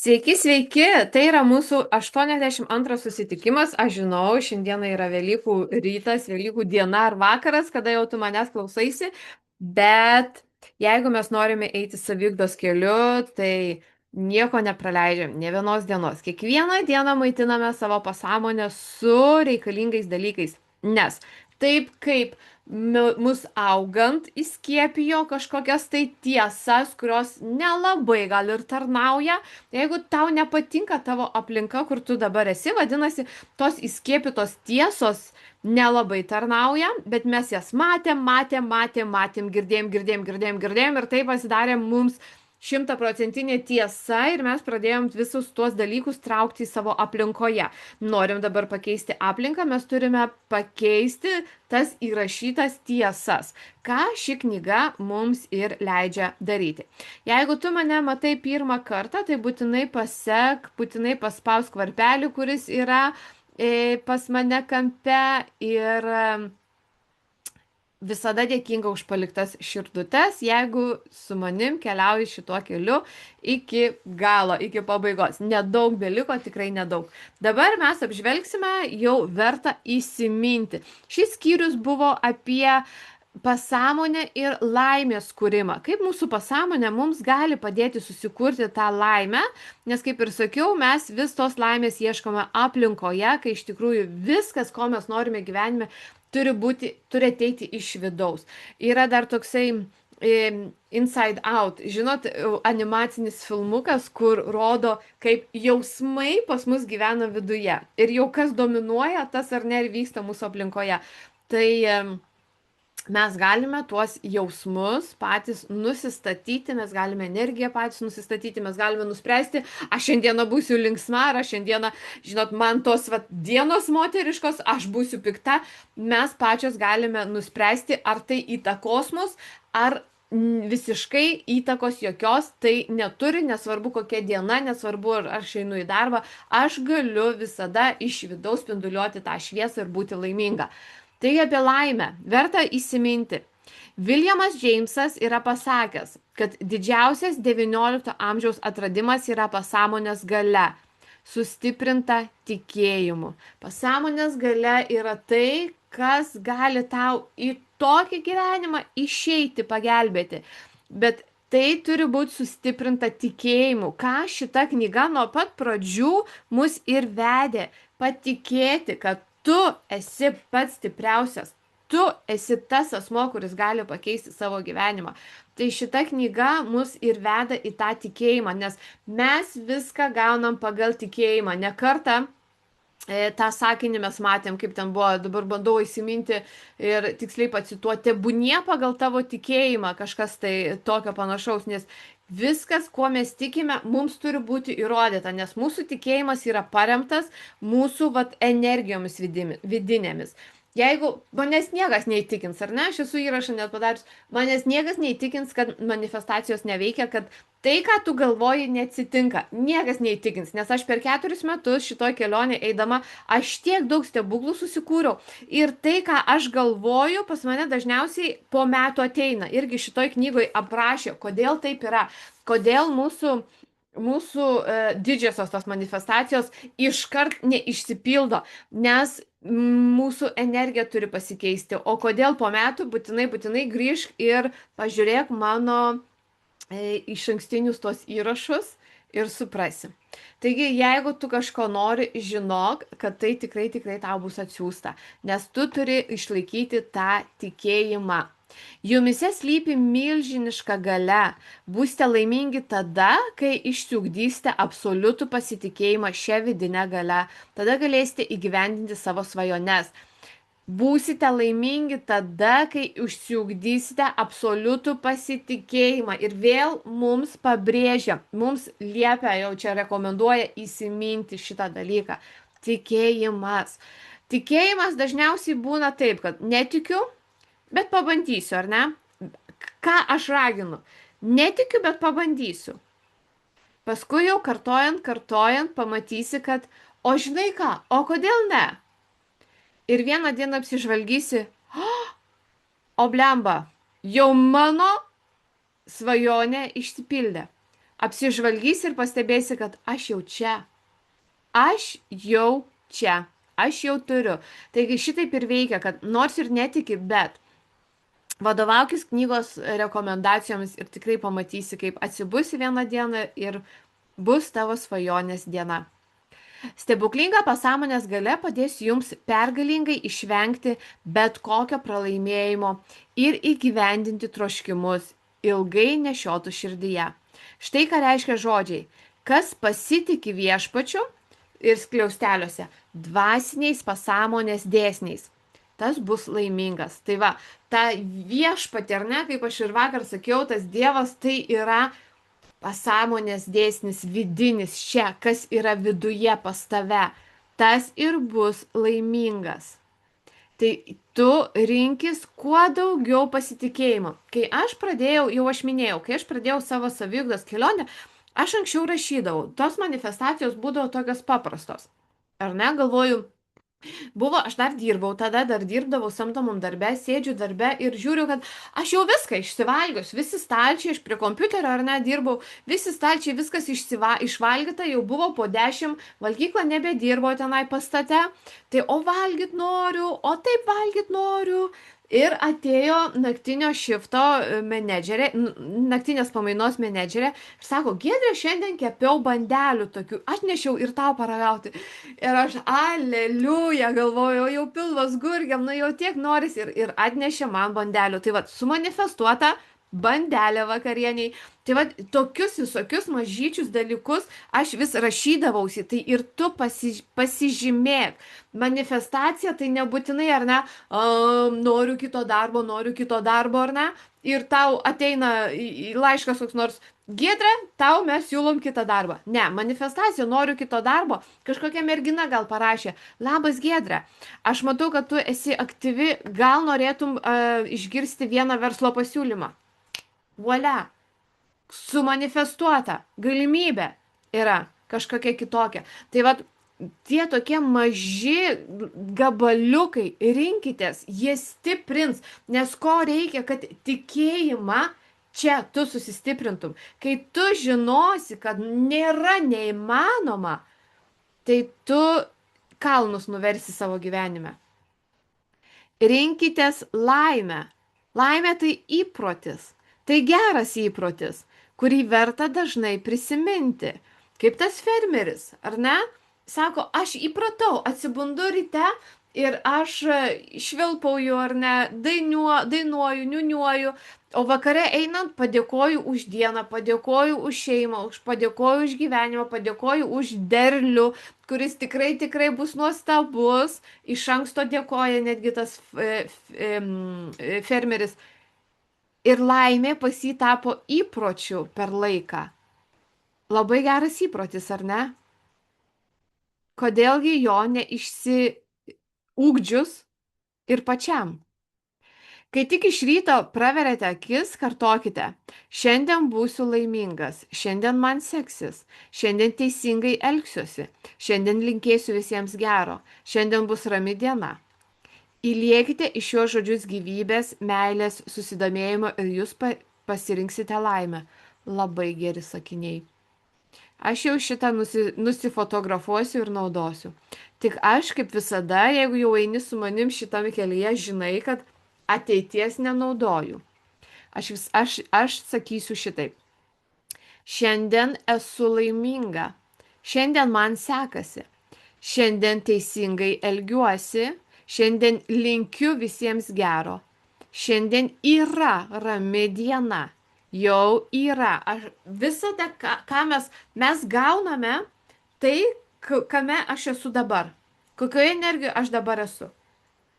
Sveiki, sveiki! Tai yra mūsų 82 susitikimas. Aš žinau, šiandieną yra Velykų rytas, Velykų diena ar vakaras, kada jau tu manęs klausaisi, bet jeigu mes norime eiti saviugdos keliu, tai nieko nepraleidžiam, ne vienos dienos. Kiekvieną dieną maitiname savo pasąmonę su reikalingais dalykais, nes taip kaip mus augant įskiepijo kažkokias tai tiesas, kurios nelabai gal ir tarnauja. Jeigu tau nepatinka tavo aplinka, kur tu dabar esi, vadinasi, tos įskiepytos tiesos nelabai tarnauja, bet mes jas matėm, girdėjom ir tai pasidarė mums 100% tiesa ir mes pradėjom visus tuos dalykus traukti į savo aplinkoje. Norim dabar pakeisti aplinką, mes turime pakeisti tas įrašytas tiesas, ką ši knyga mums ir leidžia daryti. Jeigu tu mane matai pirmą kartą, tai būtinai pasek, būtinai paspausk varpelį, kuris yra pas mane kampe ir visada dėkinga už paliktas širdutes, jeigu su manim keliauji šituo keliu iki galo, iki pabaigos. Nedaug beliko, tikrai nedaug. Dabar mes apžvelgsime jau verta įsiminti. Šis skyrius buvo apie pasąmonę ir laimės kūrimą. Kaip mūsų pasąmonė mums gali padėti susikurti tą laimę, nes kaip ir sakiau, mes vis tos laimės ieškome aplinkoje, kai iš tikrųjų viskas, ko mes norime gyvenime, turi ateiti iš vidaus. Yra dar toksai Inside Out, žinot, animacinis filmukas, kur rodo, kaip jausmai pas mus gyvena viduje. Ir jau kas dominuoja, tas ar ne ir vyksta mūsų aplinkoje. Tai mes galime tuos jausmus patys nusistatyti, mes galime energiją patys nusistatyti, mes galime nuspręsti, aš šiandieną būsiu linksma, ar aš šiandieną, žinot, man tos dienos moteriškos, aš būsiu pikta. Mes pačios galime nuspręsti, ar tai įtakos mus, ar visiškai įtakos jokios tai neturi, nesvarbu kokia diena, nesvarbu ar aš einu į darbą, aš galiu visada iš vidaus spinduliuoti tą šviesą ir būti laiminga. Taigi apie laimę verta įsiminti. Williamas Jamesas yra pasakęs, kad didžiausias XIX amžiaus atradimas yra pasąmonės galia, sustiprinta tikėjimu. Pasąmonės galia yra tai, kas gali tau į tokį gyvenimą išeiti, pagelbėti. Bet tai turi būti sustiprinta tikėjimu, ką šita knyga nuo pat pradžių mus ir vedė. Patikėti, kad tu esi pats stipriausias, tu esi tas asmo, kuris gali pakeisti savo gyvenimą. Tai šita knyga mus ir veda į tą tikėjimą, nes mes viską gaunam pagal tikėjimą. Ne kartą tą sakinį mes matėm, kaip ten buvo, dabar bandau įsiminti ir tiksliai pacituoti, tebūnie pagal tavo tikėjimą, kažkas tai tokio panašaus, nes viskas, kuo mes tikime, mums turi būti įrodyta, nes mūsų tikėjimas yra paremtas mūsų energijomis vidinėmis. Jeigu manęs niekas neįtikins, ar ne, aš esu įrašą net padarius, manęs niekas neįtikins, kad manifestacijos neveikia, kad tai, ką tu galvoji, neatsitinka. Niekas neįtikins, nes aš per 4 metus šitoj kelionė eidama, aš tiek daug stebuklų susikūriau. Ir tai, ką aš galvoju, pas mane dažniausiai po metų ateina. Irgi šitoj knygoj aprašė, kodėl taip yra, kodėl mūsų didžiosios tos manifestacijos iškart neišsipildo, nes mūsų energija turi pasikeisti. O kodėl po metų būtinai grįžk ir pažiūrėk mano išankstinius tos įrašus ir suprasi. Taigi, jeigu tu kažko nori, žinok, kad tai tikrai tau bus atsiųsta, nes tu turi išlaikyti tą tikėjimą. Jumise slypi milžiniška galia. Būsite laimingi tada, kai išsiugdysite absoliutų pasitikėjimą šią vidinę galią. Tada galėsite įgyvendinti savo svajones. Būsite laimingi tada, kai išsiugdysite absoliutų pasitikėjimą. Ir vėl mums pabrėžia, mums liepia, jau čia rekomenduoja įsiminti šitą dalyką. Tikėjimas. Tikėjimas dažniausiai būna taip, kad netikiu, bet pabandysiu, ar ne? Ką aš raginu? Netikiu, bet pabandysiu. Paskui jau kartojant, pamatysi, kad, o žinai ką, o kodėl ne? Ir vieną dieną apsižvalgysi, o blemba, jau mano svajonė išsipildė. apsižvalgysi ir pastebėsi, kad aš jau čia. Aš jau čia. Aš jau turiu. Taigi šitaip ir veikia, kad nors ir netiki, bet vadovaukis knygos rekomendacijomis ir tikrai pamatysi, kaip atsibusi vieną dieną ir bus tavo svajonės diena. Stebuklinga pasąmonės galia padės jums pergalingai išvengti bet kokio pralaimėjimo ir įgyvendinti troškimus ilgai nešiotų širdyje. Štai ką reiškia žodžiai. Kas pasitiki viešpačiu ir skliausteliuose dvasiniais pasąmonės dėsniais, tas bus laimingas. Tai va, ta viešpatė, ar ne, kaip aš ir vakar sakiau, tas Dievas tai yra pasąmonės dėsnis vidinis čia, kas yra viduje pas tave, tas ir bus laimingas. Tai tu rinkis kuo daugiau pasitikėjimo. Kai aš pradėjau, jau aš minėjau, kai aš pradėjau savo saviugdos kelionę, aš anksčiau rašydavau, tos manifestacijos būdavo tokios paprastos. Ar ne, galvoju, aš dar dirbau, tada dar dirbdavau samdomam darbe, sėdžiu darbe ir žiūriu, kad aš jau viską išsivalgius, visi stalčiai, aš prie kompiuterio ar ne dirbau, visi stalčiai, viskas išvalgyta, jau buvo po 10, valgykla nebedirbo tenai pastate, tai o valgyt noriu, o taip valgyt noriu. Ir atėjo naktinio šifto menedžerė, naktinės pamainos menedžerė ir sako, Giedrė, šiandien kepiau bandelių tokių, atnešiau ir tau paragauti. Ir aš, aleliuja, galvoju, jau pilvas gurgiam, nu jau tiek noris ir atnešė man bandelių. Tai va, sumanifestuota bandelė vakarieniai. Tai va, tokius visokius mažyčius dalykus aš vis rašydavausi, tai ir tu pasižymėk. Manifestacija tai nebūtinai, ar ne, noriu kito darbo, ar ne, ir tau ateina laiškas koks nors, Giedrė, tau mes siūlom kitą darbą. Ne, manifestacija, noriu kito darbo. Kažkokia mergina gal parašė, labas Giedrė, aš matau, kad tu esi aktyvi, gal norėtum išgirsti vieną verslo pasiūlymą. Volia, sumanifestuota, galimybė yra kažkokia kitokia. Tai va, tie tokie maži gabaliukai, rinkitės, jie stiprins, nes ko reikia, kad tikėjimą čia tu susistiprintum. Kai tu žinosi, kad nėra neįmanoma, tai tu kalnus nuversi savo gyvenime. Rinkitės laimę. Laimė tai įprotis. Tai geras įprotis, kurį verta dažnai prisiminti. Kaip tas fermeris, ar ne? Sako, aš įpratau, atsibundu ryte ir aš švilpauju, ar ne, dainuoju, niuniuoju, o vakare einant padėkoju už dieną, padėkoju už šeimą, padėkoju už gyvenimą, padėkoju už derlių, kuris tikrai bus nuostabus. Iš anksto dėkoja netgi tas fermeris. Ir laimė pas jį tapo įpročiu per laiką. Labai geras įprotis, ar ne? Kodėlgi jo neišsiugdžius ir pačiam? Kai tik iš ryto praverėte akis, kartokite, šiandien būsiu laimingas, šiandien man seksis, šiandien teisingai elgsiuosi, šiandien linkėsiu visiems gero, šiandien bus rami diena. Įliekite iš šios žodžius gyvybės, meilės, susidomėjimo ir jūs pasirinksite laimę. Labai geri sakiniai. Aš jau šitą nusifotografuosiu ir naudosiu. Tik aš, kaip visada, jeigu jau eini su manim šitam kelyje, žinai, kad ateities nenaudoju. Aš sakysiu šitaip. Šiandien esu laiminga. Šiandien man sekasi. Šiandien teisingai elgiuosi. Šiandien linkiu visiems gero. Šiandien yra rami diena. Jau yra. Visada, ką mes gauname, tai, kame aš esu dabar. Kokioje energijoje aš dabar esu.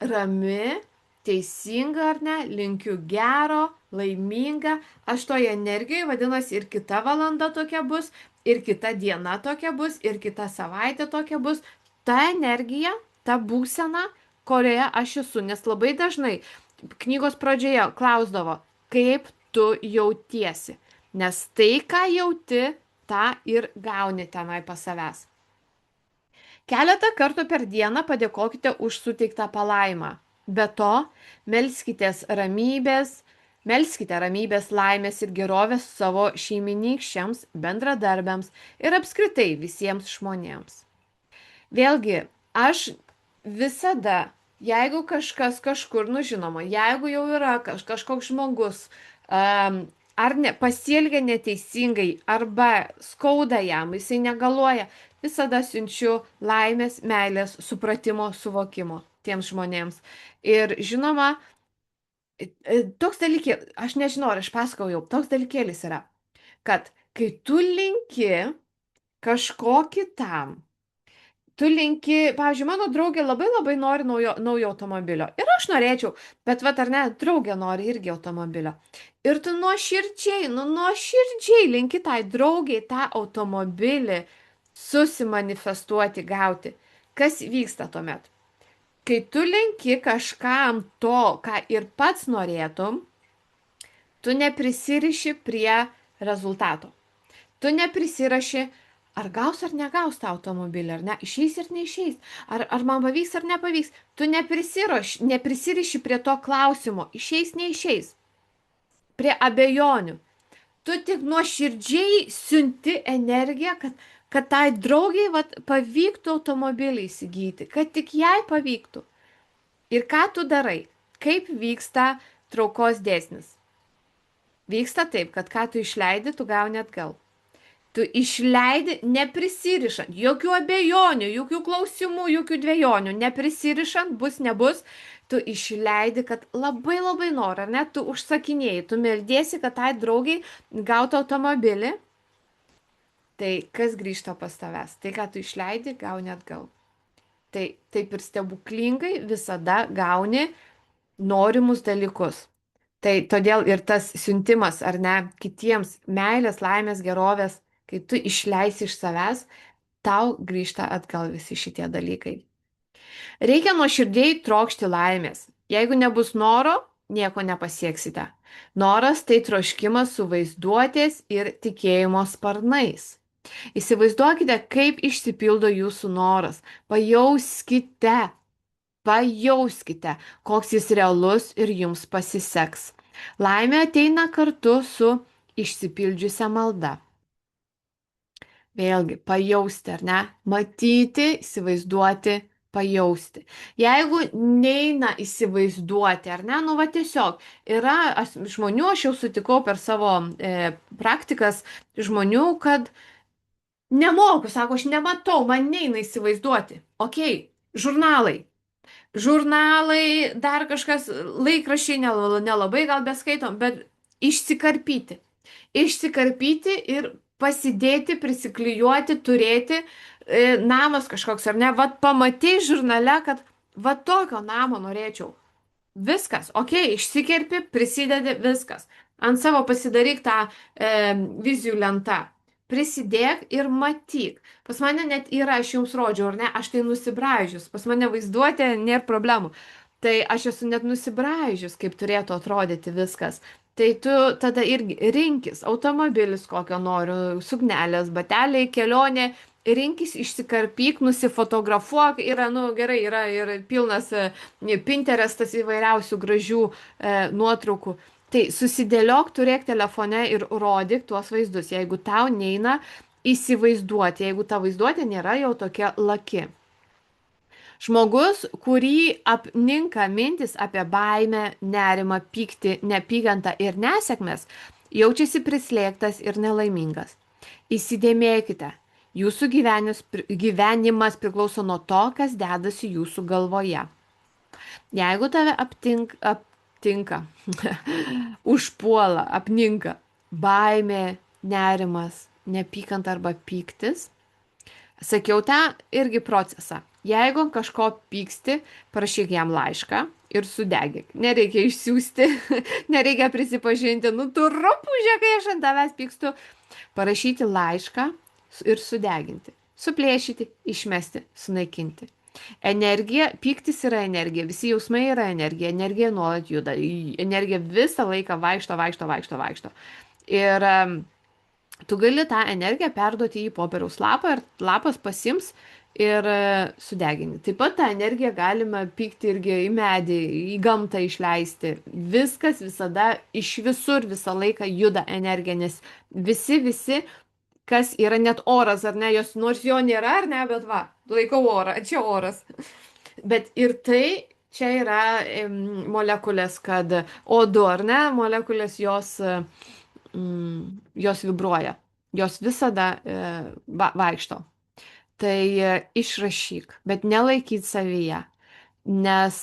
Rami, teisinga ar ne, linkiu gero, laiminga. Aš toje energijoje, vadinasi, ir kita valanda tokia bus, ir kita diena tokia bus, ir kita savaitė tokia bus. Ta energija, ta būsena, kurioje aš esu, nes labai dažnai knygos pradžioje klausdavo, kaip tu jautiesi, nes tai, ką jauti, tą ir gauni tenai pas savęs. Keletą kartų per dieną padėkokite už suteiktą palaimą. Be to, melskitės ramybės, Melskite ramybės, laimės ir gerovės savo šeiminykščiams, bendradarbiams ir apskritai visiems žmonėms. Vėlgi, aš visada, jeigu kažkas kažkur, nu žinoma, jeigu jau yra kažkoks žmogus, ar ne, pasielgia neteisingai, arba skauda jam, jisai negaluoja, visada siunčiu laimės, meilės, supratimo, suvokimo tiems žmonėms. Ir žinoma, toks dalykėlis, aš nežinau, ar aš pasakojau, toks dalykėlis yra, kad kai tu linki kažko kitam, tu linki, pavyzdžiui, mano draugė labai labai nori naujo automobilio. Ir aš norėčiau, bet vat ar ne, draugė nori irgi automobilio. Ir tu nuoširdžiai, nu nuoširdžiai linki tai draugiai tą automobilį susimanifestuoti, gauti. Kas vyksta tuomet? Kai tu linki kažkam to, ką ir pats norėtum, tu neprisiriši prie rezultato. Tu neprisiraši, ar gaus ar negaus tą automobilį, ar ne, išeis ir neišeis, ar man pavyks ar nepavyks. Tu neprisiriši prie to klausimo, išeis, neišeis, prie abejonių. Tu tik nuoširdžiai siunti energiją, kad tai draugiai pavyktų automobilį įsigyti, kad tik jai pavyktų. Ir ką tu darai? Kaip vyksta traukos dėsnis? Vyksta taip, kad ką tu išleidi, tu gauni atgal. Tu išleidi neprisirišant, jokių abejonių, jokių klausimų, jokių dvejonių, neprisirišant, bus, nebus, tu išleidi, kad labai labai nori, ar ne, tu užsakinėjai, tu meldėsi, kad tai draugiai gautų automobilį, tai kas grįžta pas tavęs? Tai, ką tu išleidi, gauni atgal. Tai taip ir stebuklingai visada gauni norimus dalykus. Tai todėl ir tas siuntimas, ar ne, kitiems meilės, laimės, gerovės, kai tu išleisi iš savęs, tau grįžta atgal visi šitie dalykai. Reikia nuoširdžiai trokšti laimės. Jeigu nebus noro, nieko nepasieksite. Noras tai troškimas su vaizduotės ir tikėjimo sparnais. Įsivaizduokite, kaip išsipildo jūsų noras. Pajauskite, koks jis realus ir jums pasiseks. Laimė ateina kartu su išsipildžiusia malda. Vėlgi, pajausti, ar ne? Matyti, įsivaizduoti, pajausti. Jeigu neina įsivaizduoti, ar ne, nu va tiesiog, yra žmonių, aš jau sutikau per savo praktikas žmonių, kad nemoku, sako, aš nematau, man neina įsivaizduoti. Ok, žurnalai. Žurnalai, dar kažkas, laikraščiai nelabai gal beskaitom, bet išsikarpyti. Išsikarpyti ir pasidėti, prisiklijuoti, turėti namas kažkoks, ar ne? Vat pamatai žurnale, kad va tokio namo norėčiau. Viskas, ok, išsikerpi, prisidedi, viskas. Ant savo pasidaryk tą vizijų lentą. Prisidėk ir matyk. Pas mane net yra, aš jums rodžiau, ar ne, aš tai nusibraižius. Pas mane vaizduotė, nėra problemų. Tai aš esu net nusibraižius, kaip turėtų atrodyti viskas. Tai tu tada irgi rinkis automobilis, kokio noriu, suknelės, bateliai, kelionė, rinkis, išsikarpyk, nusifotografuok, yra, nu gerai, yra ir pilnas Pinterestas įvairiausių gražių nuotraukų. Tai susidėliok, turėk telefone ir rodyk tuos vaizdus, jeigu tau neina įsivaizduoti, jeigu ta vaizduotė nėra jau tokia laki. Žmogus, kurį apninka mintis apie baimę, nerimą, pyktį, neapykantą ir nesėkmes, jaučiasi prislėgtas ir nelaimingas. Įsidėmėkite, jūsų gyvenimas priklauso nuo to, kas dedasi jūsų galvoje. Jeigu tave aptinka, užpuola, apninka baimė, nerimas, neapykanta arba pyktis. Sakiau tą irgi procesą. Jeigu kažko pyksti, parašyk jam laišką ir sudegink. Nereikia išsiųsti, nereikia prisipažinti, nu tu rupūžė, kai aš ant tavęs pykstu. Parašyti laišką ir sudeginti. Suplėšyti, išmesti, sunaikinti. Energija, pyktis yra energija, visi jausmai yra energija, energija nuolat juda, energija visą laiką vaikšto. Ir tu gali tą energiją perduoti į popieriaus lapą ir lapas pasims ir sudegini. Taip pat tą energiją galima pykti irgi į medį, į gamtą išleisti. Viskas visada iš visur visą laiką juda energija, nes visi, kas yra net oras, ar ne, jos, nors jo nėra, ar ne, bet va, laikau orą, čia oras. Bet ir tai čia yra molekulės, kad O2, ar ne, molekulės jos vibruoja, jos visada vaikšto. Tai išrašyk, bet nelaikyt savyje, nes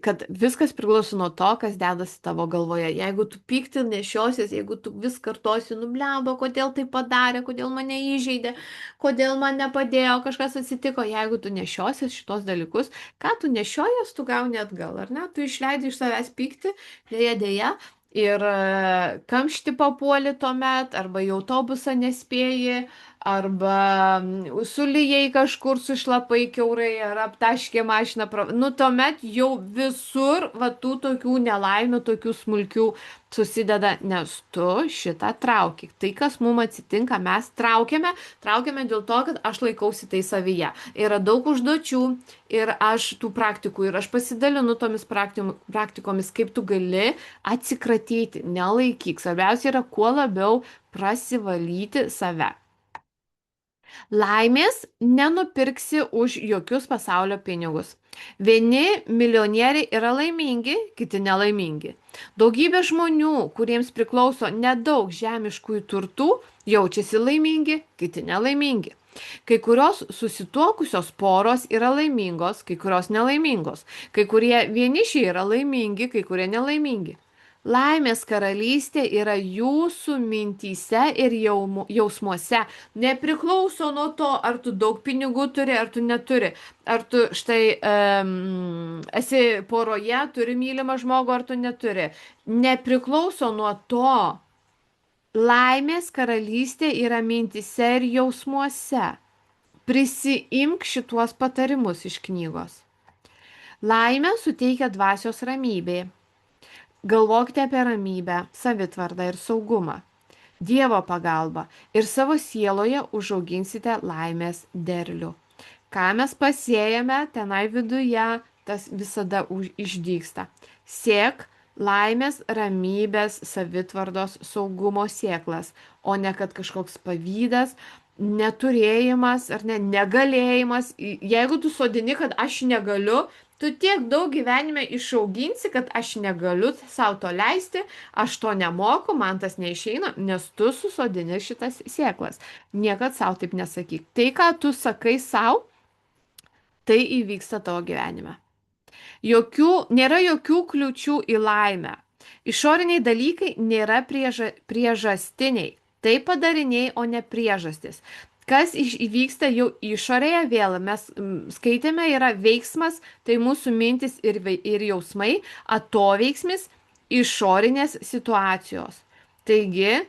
kad viskas priklauso nuo to, kas dedasi tavo galvoje. Jeigu tu pykti nešiosies, jeigu tu vis kartosi, nublemba, kodėl tai padarė, kodėl mane įžeidė, kodėl man nepadėjo, kažkas atsitiko, jeigu tu nešiosies šitos dalykus, ką tu nešiojas, tu gauni atgal, ar ne? Tu išleidai iš savęs pykti, dėja, dėja. Ir kamšti papuoli tuomet, arba į autobusą nespėji, arba sulijai kažkur sušlapai kiaurai, ar aptaškė mašiną. Nu, tuomet jau visur, va, tų tokių nelaimių, tokių smulkių susideda, nes tu šitą trauki. Tai, kas mums atsitinka, mes traukiame dėl to, kad aš laikausi tai savyje. Yra daug užduočių ir aš tų praktikų, ir aš pasidalinu tomis praktikomis, kaip tu gali atsikratyti, nelaikyk. Svarbiausia yra kuo labiau prasivalyti save. Laimės nenupirksi už jokius pasaulio pinigus. Vieni milijonieriai yra laimingi, kiti nelaimingi. Daugybė žmonių, kuriems priklauso nedaug žemiškųjų turtų, jaučiasi laimingi, kiti nelaimingi. Kai kurios susituokusios poros yra laimingos, kai kurios nelaimingos. Kai kurie vienišiai yra laimingi, kai kurie nelaimingi. Laimės karalystė yra jūsų mintyse ir jausmuose. Nepriklauso nuo to, ar tu daug pinigų turi, ar tu neturi. Ar tu štai esi poroje, turi mylimą žmogų, ar tu neturi. Nepriklauso nuo to. Laimės karalystė yra mintyse ir jausmuose. Prisiimk šituos patarimus iš knygos. Laimę suteikia dvasios ramybė. Galvokite apie ramybę, savitvardą ir saugumą, Dievo pagalbą ir savo sieloje užauginsite laimės derlių. Ką mes pasėjame tenai viduje, tas visada išdygsta. Sėk laimės, ramybės, savitvardos, saugumo sėklas, o ne kad kažkoks pavydas, neturėjimas ar ne, negalėjimas. Jeigu tu sodini, kad aš negaliu, tu tiek daug gyvenime išauginsi, kad aš negaliu savo to leisti, aš to nemoku, man tas neišeina, nes tu susodini šitas sėklas. Niekad savo taip nesakyk. Tai, ką tu sakai savo, tai įvyksta tavo gyvenime. Nėra jokių kliučių į laimę. Išoriniai dalykai nėra priežastiniai. Tai padariniai, o ne priežastis. Kas įvyksta jau išorėje, vėl mes skaitėme, yra veiksmas, tai mūsų mintis ir jausmai, atoveiksmis, išorinės situacijos. Taigi,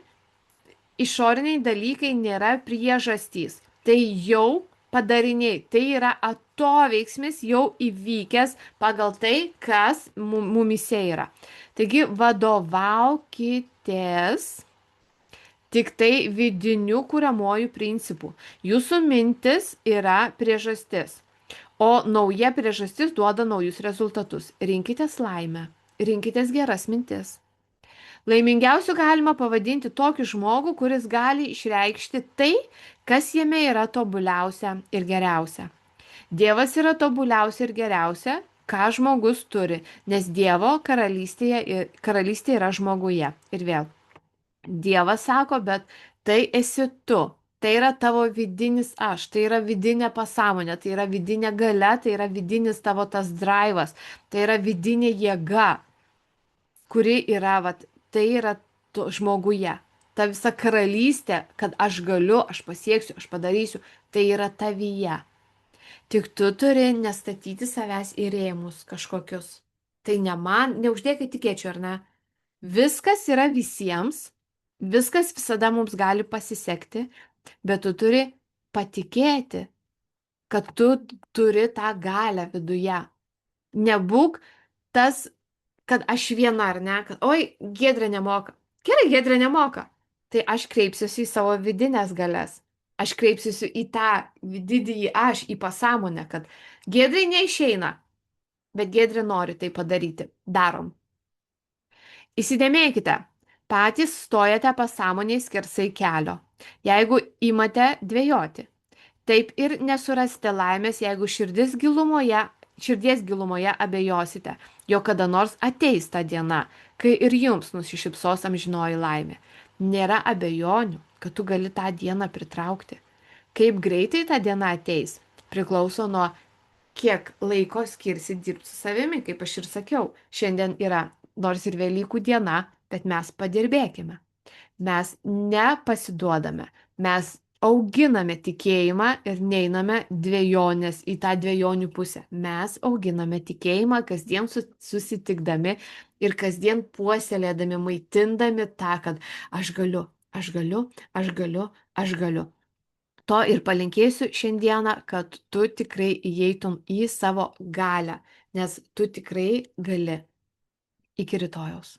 išoriniai dalykai nėra priežastys, tai jau padariniai, tai yra atoveiksmis jau įvykęs pagal tai, kas mumise yra. Taigi, vadovaukitės tik tai vidinių kuriamojų principų. Jūsų mintis yra priežastis, o nauja priežastis duoda naujus rezultatus. Rinkitės laimę, rinkitės geras mintis. Laimingiausiu galima pavadinti tokį žmogų, kuris gali išreikšti tai, kas jame yra tobuliausia ir geriausia. Dievas yra tobuliausia ir geriausia, ką žmogus turi, nes Dievo karalystė yra žmoguje. Ir vėl. Dievas sako, bet tai esi tu, tai yra tavo vidinis aš, tai yra vidinė pasąmonė, tai yra vidinė galia, tai yra vidinis tavo tas drivas, tai yra vidinė jėga, kuri yra, tai yra žmoguje. Ta visa karalystė, kad aš galiu, aš pasieksiu, aš padarysiu, tai yra tavyje. Tik tu turi nestatyti savęs į rėmus kažkokius. Tai ne man, neuždėk etikėčių, ar ne? Viskas yra visiems. Viskas visada mums gali pasisekti, bet tu turi patikėti, kad tu turi tą galią viduje. Nebūk tas, kad aš viena, ar ne, kad oi, Giedrė nemoka. Gerai, Giedrė nemoka. Tai aš kreipsiuosi į savo vidinės galias. Aš kreipsiuosi į tą didįjį aš, į pasąmonę, kad Giedrai neišeina, bet Giedrė nori tai padaryti. Darom. Įsidėmėkite, patys stojate pasąmoniai skersai kelio, jeigu imate dvėjoti. Taip ir nesurasite laimės, jeigu širdies gilumoje abejosite, jog kada nors ateis ta diena, kai ir jums nusišypsos amžinoji laimė. Nėra abejonių, kad tu gali tą dieną pritraukti. Kaip greitai ta diena ateis, priklauso nuo kiek laiko skirsi dirbti su savimi, kaip aš ir sakiau. Šiandien yra nors ir Velykų diena, bet mes padirbėkime. Mes nepasiduodame, mes auginame tikėjimą ir neiname dviejonės į tą dviejonių pusę. Mes auginame tikėjimą kasdien susitikdami ir kasdien puoselėdami, maitindami tą, kad aš galiu, aš galiu, aš galiu, aš galiu. To ir palinkėsiu šiandieną, kad tu tikrai įeitum į savo galią, nes tu tikrai gali. Iki rytojaus.